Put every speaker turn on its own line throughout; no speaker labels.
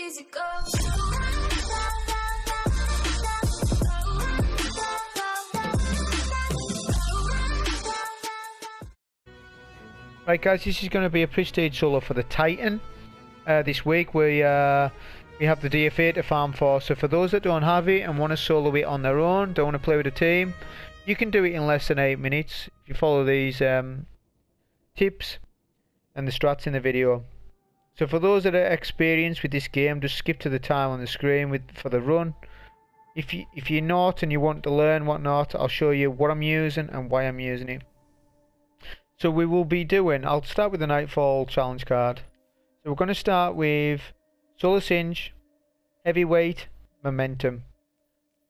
easy go.
Right guys, this is going to be a prestige solo for the Titan. This week we have the DFA to farm for, so for those that don't have it and want to solo it on their own, don't want to play with a team, you can do it in less than 8 minutes if you follow these tips and the strats in the video. So for those that are experienced with this game, just skip to the time on the screen for the run. If you're not and you want to learn whatnot, I'll show you what I'm using and why I'm using it. So we will be doing, I'll start with the Nightfall challenge card. So we're going to start with Solar Singe, Heavyweight, Momentum.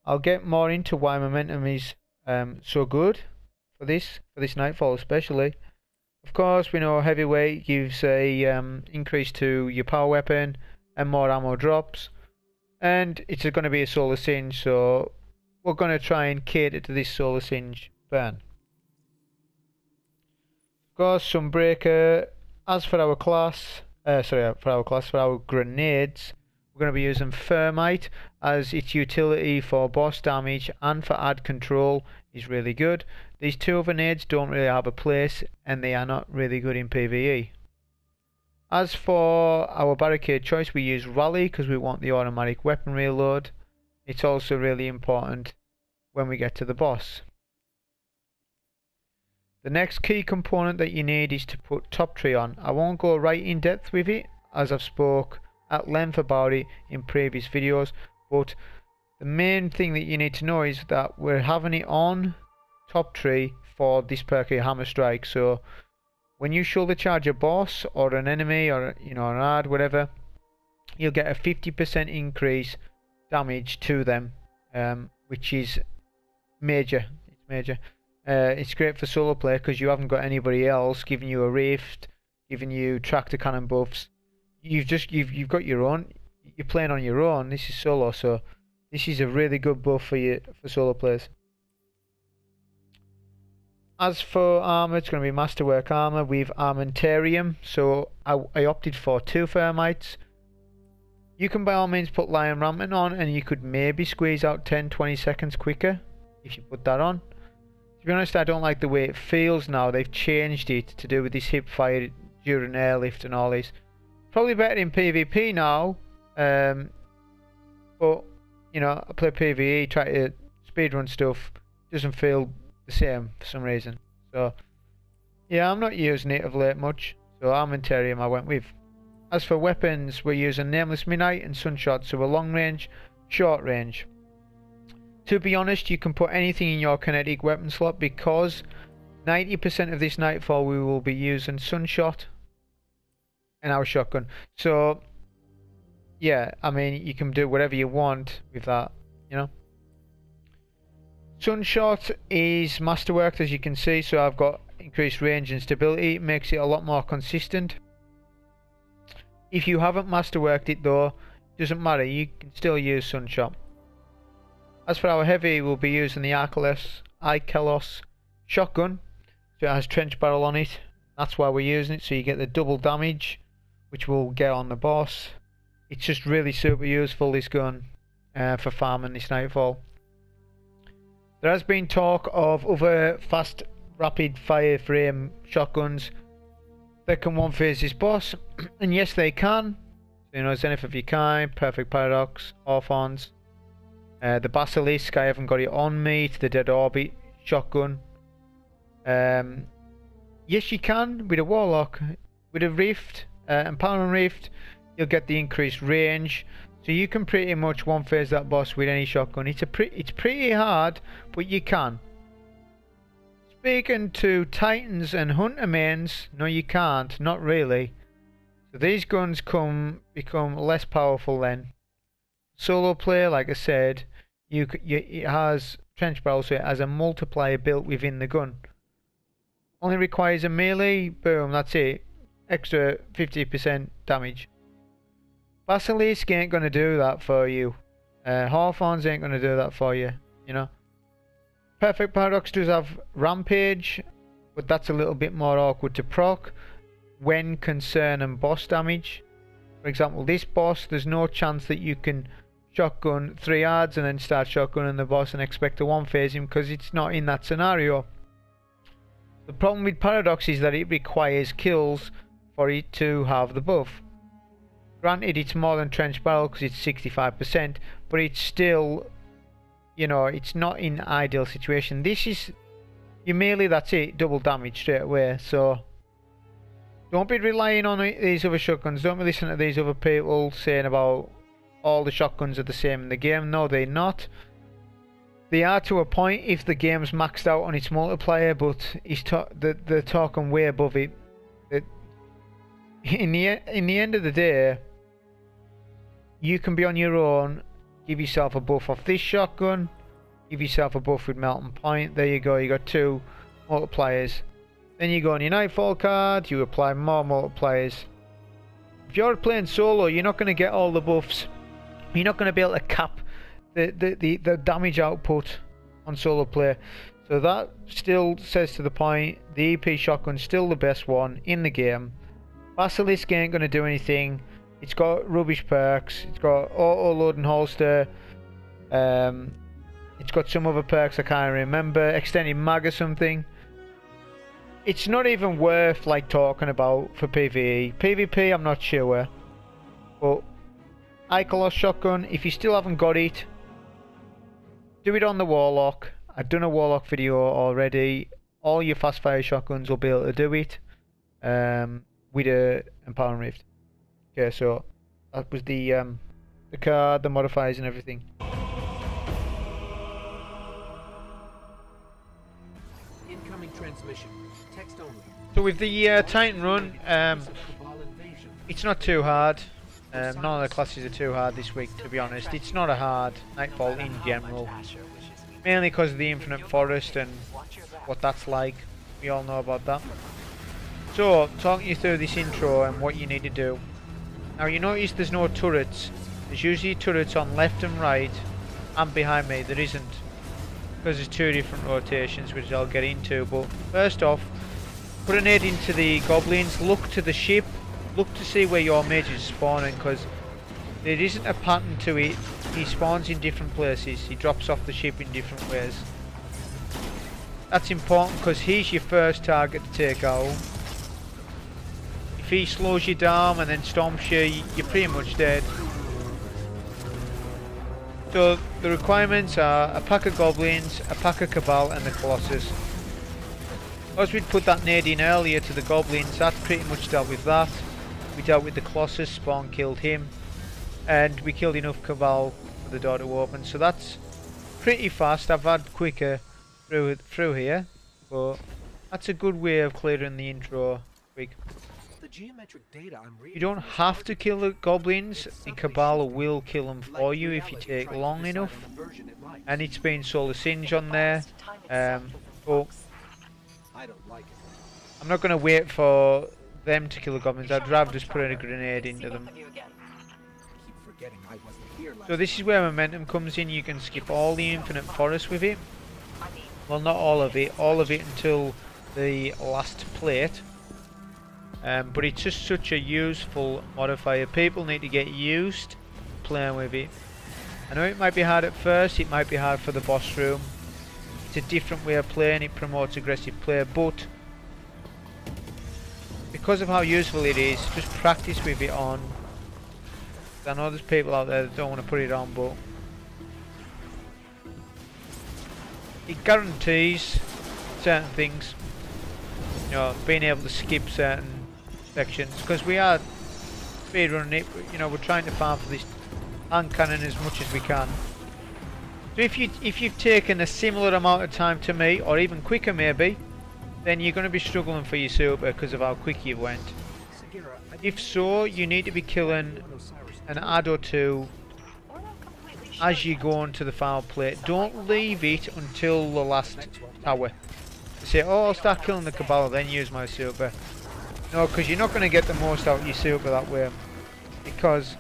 I'll get more into why Momentum is so good for this Nightfall especially. Of course, we know Heavyweight gives a increase to your power weapon and more ammo drops. And it's going to be a Solar Singe, so we're going to try and cater to this Solar Singe burn. Of course, Sunbreaker. As for our class, for our grenades, we're going to be using Thermite, as its utility for boss damage and for ad control is really good. These two other nades don't really have a place and they are not really good in PvE. As for our barricade choice, we use Rally because we want the automatic weapon reload. It's also really important when we get to the boss. The next key component that you need is to put Top Tree on. I won't go right in depth with it as I've spoke at length about it in previous videos, but the main thing that you need to know is that we're having it on Top Tree for this perk here, Hammer Strike. So when you shoulder charge a boss or an enemy or an ad, whatever, you'll get a 50% increase damage to them, which is major. It's major. It's great for solo play because you haven't got anybody else giving you a rift, giving you tractor cannon buffs. You've got your own. You're playing on your own. This is solo, so this is a really good buff for solo players. As for armor, it's going to be Masterwork armor with Armentarium. So I opted for 2 Thermites. You can by all means put Lion Rampant on, and you could maybe squeeze out 10-20 seconds quicker if you put that on. To be honest, I don't like the way it feels now. They've changed it to do with this hip fire during airlift and all this. Probably better in PvP now, but I play PvE, try to speedrun stuff, doesn't feel the same for some reason. So yeah, I'm not using it of late much, so Armentarium I went with. As for weapons, we're using Nameless Midnight and Sunshot, so a long range, short range. To be honest, you can put anything in your kinetic weapon slot because 90% of this Nightfall we will be using Sunshot and our shotgun. So yeah, I mean, you can do whatever you want with that, Sunshot is masterworked, as you can see, so I've got increased range and stability. It makes it a lot more consistent. If you haven't masterworked it though, it doesn't matter, you can still use Sunshot. As for our heavy, we'll be using the Ikelos shotgun. So it has trench barrel on it. That's why we're using it, so you get the double damage, which we'll get on the boss. It's just really super useful, this gun, for farming this Nightfall. There has been talk of other fast, rapid fire frame shotguns that can one-phase this boss, and yes they can. Zenith of Yakai, Perfect Paradox, Orphans. The Basilisk, I haven't got it on me, to the Dead Orbit shotgun. Yes you can, with a Warlock. With a Rift, Empowerment Rift, you'll get the increased range. So you can pretty much one-phase that boss with any shotgun. It's pretty hard, but you can. Speaking to Titans and Hunter mains, no you can't, not really. So these guns become less powerful then. Solo play, like I said, it has trench barrel, so it has a multiplier built within the gun. Only requires a melee, boom, that's it. Extra 50% damage. Basilisk ain't gonna do that for you. Hawthorns ain't gonna do that for you, Perfect Paradox does have Rampage, but that's a little bit more awkward to proc when concerning boss damage. For example, this boss, there's no chance that you can shotgun 3 yards and then start shotgunning the boss and expect to one-phase him, because it's not in that scenario. The problem with Paradox is that it requires kills for it to have the buff. Granted, it's more than Trench Barrel because it's 65%, but it's still, you know, it's not in ideal situation. This is, you melee, that's it, double damage straight away. So don't be relying on these other shotguns. Don't be listening to these other people saying about all the shotguns are the same in the game. No, they're not. They are to a point if the game's maxed out on its multiplayer, but they're talking way above it. In the end of the day, you can be on your own, give yourself a buff off this shotgun, give yourself a buff with Melting Point. There you go, you got 2 multipliers. Then you go on your Nightfall card, you apply more multipliers. If you're playing solo, you're not going to get all the buffs. You're not going to be able to cap the damage output on solo play. So that still says to the point, the EP shotgun's still the best one in the game. Basilisk ain't going to do anything. It's got rubbish perks. It's got auto load and holster. It's got some other perks I can't remember. Extended mag or something. It's not even worth like talking about for PvE. PvP I'm not sure. But Ikelos shotgun, if you still haven't got it, do it on the Warlock. I've done a Warlock video already. All your fast fire shotguns will be able to do it. With a Empowering Rift. Okay, so that was the card, the modifiers and everything.
Incoming transmission. Text only.
So with the Titan run, it's not too hard. None of the classes are too hard this week, to be honest. It's not a hard Nightfall in general. Mainly because of the Infinite Forest and what that's like. We all know about that. So, talking you through this intro and what you need to do. Now you notice there's no turrets. There's usually turrets on left and right, and behind me there isn't. Because there's 2 different rotations which I'll get into. But first off, put a nade into the goblins, look to the ship, look to see where your mage is spawning, because there isn't a pattern to it. He spawns in different places, he drops off the ship in different ways. That's important because he's your first target to take out. If he slows you down and then stomps you, you're pretty much dead. So the requirements are a pack of goblins, a pack of Cabal and the Colossus. As we'd put that nade in earlier to the goblins, that pretty much dealt with that. We dealt with the Colossus, spawn killed him, and we killed enough Cabal for the door to open. So that's pretty fast. I've had quicker through here, but that's a good way of clearing the intro quick.
Geometric data I'm reading.
You don't have to kill the goblins. The Cabal will kill them for you if you take long enough. And it's been Solar Singe on there. But I'm not going to wait for them to kill the goblins. I'd rather just put in a grenade into them. So this is where momentum comes in. You can skip all the Infinite Forest with it. Well, not all of it until the last plate. But it's just such a useful modifier. People need to get used to playing with it. I know it might be hard at first, it might be hard for the boss room. It's a different way of playing, it promotes aggressive play, but because of how useful it is, just practice with it on. I know there's people out there that don't want to put it on, but it guarantees certain things. You know, being able to skip certain sections, because we are speedrunning it, you know, we're trying to farm for this hand cannon as much as we can. So if you've taken a similar amount of time to me, or even quicker maybe, then you're going to be struggling for your super because of how quick you went. If so, you need to be killing an ad or 2 as you go onto the final plate. Don't leave it until the last tower. Say, oh, I'll start killing the Cabal, then use my super. No, because you're not going to get the most out of your super that way. Because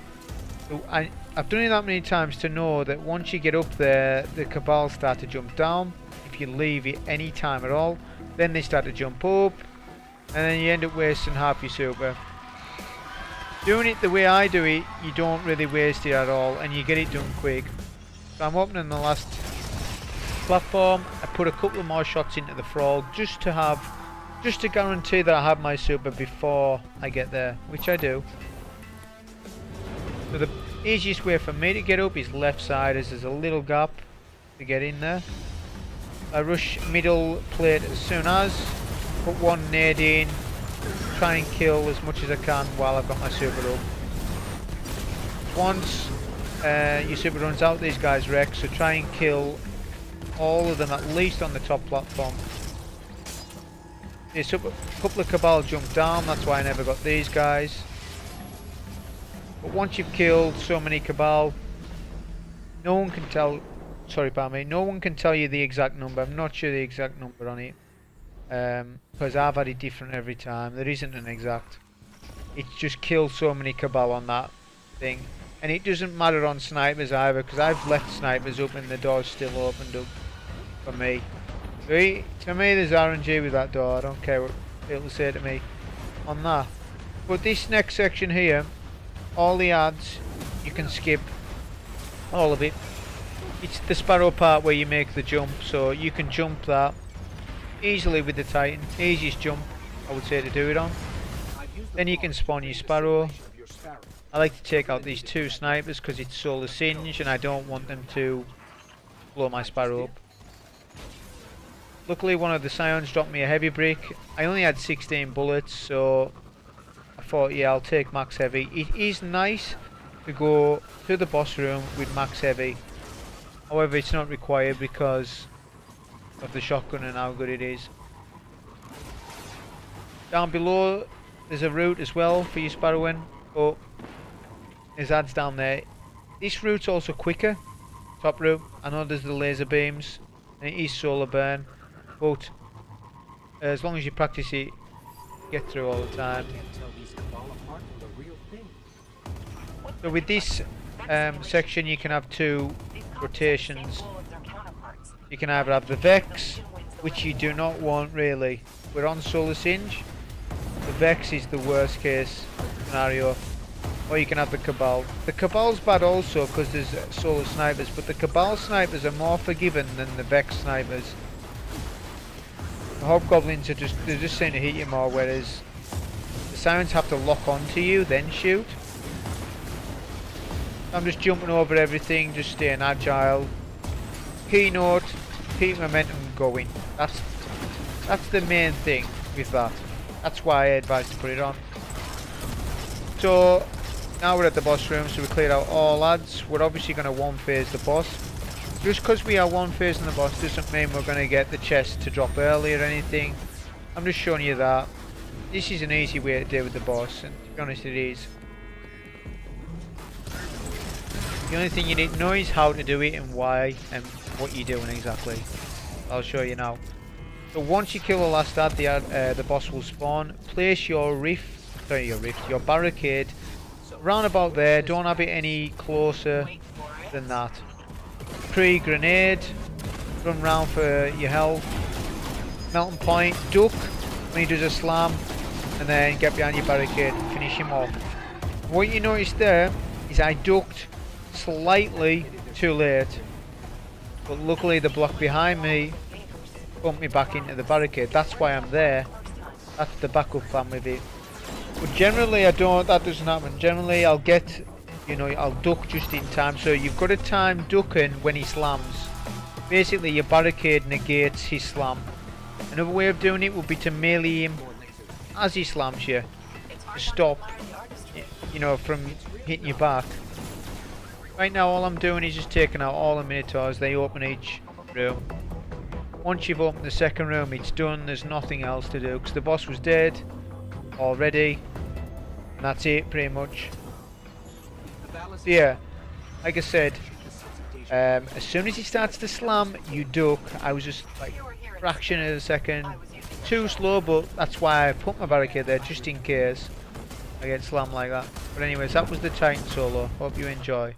I've done it that many times to know that once you get up there, the Cabal start to jump down. If you leave it any time at all, then they start to jump up, and then you end up wasting half your super. Doing it the way I do it, you don't really waste it at all, and you get it done quick. So I'm opening the last platform. I put a couple of more shots into the frog just to guarantee that I have my super before I get there, which I do. So the easiest way for me to get up is left side, as there's a little gap to get in there. I rush middle plate as soon as, put one nade in, try and kill as much as I can while I've got my super up. Once your super runs out, these guys wreck, so try and kill all of them at least on the top platform. There's a couple of Cabal jump down, that's why I never got these guys. But once you've killed so many Cabal, no one can tell, sorry pardon me, no one can tell you the exact number. I'm not sure the exact number on it, because I've had it different every time. There isn't an exact. It's just killed so many Cabal on that thing. And it doesn't matter on snipers either, because I've left snipers up and the door's still opened up for me. See, to me there's RNG with that door. I don't care what it'll say to me on that. But this next section here, all the ads, you can skip all of it. It's the Sparrow part where you make the jump, so you can jump that easily with the Titan. Easiest jump I would say to do it on. Then you can spawn your Sparrow. I like to take out these two snipers because it's Solar Singe and I don't want them to blow my Sparrow up. Luckily one of the Scions dropped me a heavy brick. I only had 16 bullets, so I thought, yeah, I'll take max heavy. It is nice to go to the boss room with max heavy. However, it's not required because of the shotgun and how good it is. Down below there's a route as well for your Sparrowing, but there's ads down there. This route's also quicker, top route. I know there's the laser beams and it is solar burn, but as long as you practice it, you get through all the time. So with this section you can have two rotations. You can either have the Vex, which you do not want really. We're on Solar Singe. The Vex is the worst case scenario. Or you can have the Cabal. The Cabal's bad also because there's Solar Snipers, but the Cabal snipers are more forgiving than the Vex snipers. The Hobgoblins are they're just saying to hit you more, whereas the Scions have to lock onto you then shoot. I'm just jumping over everything, just staying agile. Keynote, keep momentum going. That's the main thing with that. That's why I advise to put it on. So now we're at the boss room, so we cleared out all ads. We're obviously going to one phase the boss. Just because we are one phase in the boss doesn't mean we're going to get the chest to drop early or anything. I'm just showing you that. This is an easy way to deal with the boss, and to be honest it is. The only thing you need to know is how to do it and why and what you're doing exactly. I'll show you now. So once you kill the last ad, the boss will spawn. Place your your barricade round about there. Don't have it any closer than that. Pre-grenade, run round for your health. Melting point, duck when he does a slam, and then get behind your barricade and finish him off. What you notice there is I ducked slightly too late, but luckily the block behind me bumped me back into the barricade. That's why I'm there. That's the backup plan with it. But generally that doesn't happen. Generally I'll get, I'll duck just in time. So you've got to time ducking when he slams. Basically your barricade negates his slam. Another way of doing it would be to melee him as he slams you to stop, from hitting you back. Right now all I'm doing is just taking out all the Minotaurs. They open each room. Once you've opened the second room, it's done. There's nothing else to do because the boss was dead already, and that's it pretty much. So yeah, like I said, as soon as he starts to slam, you duck. I was just like a fraction of a second too slow, but that's why I put my barricade there just in case I get slammed like that. But anyways, that was the Titan solo. Hope you enjoy.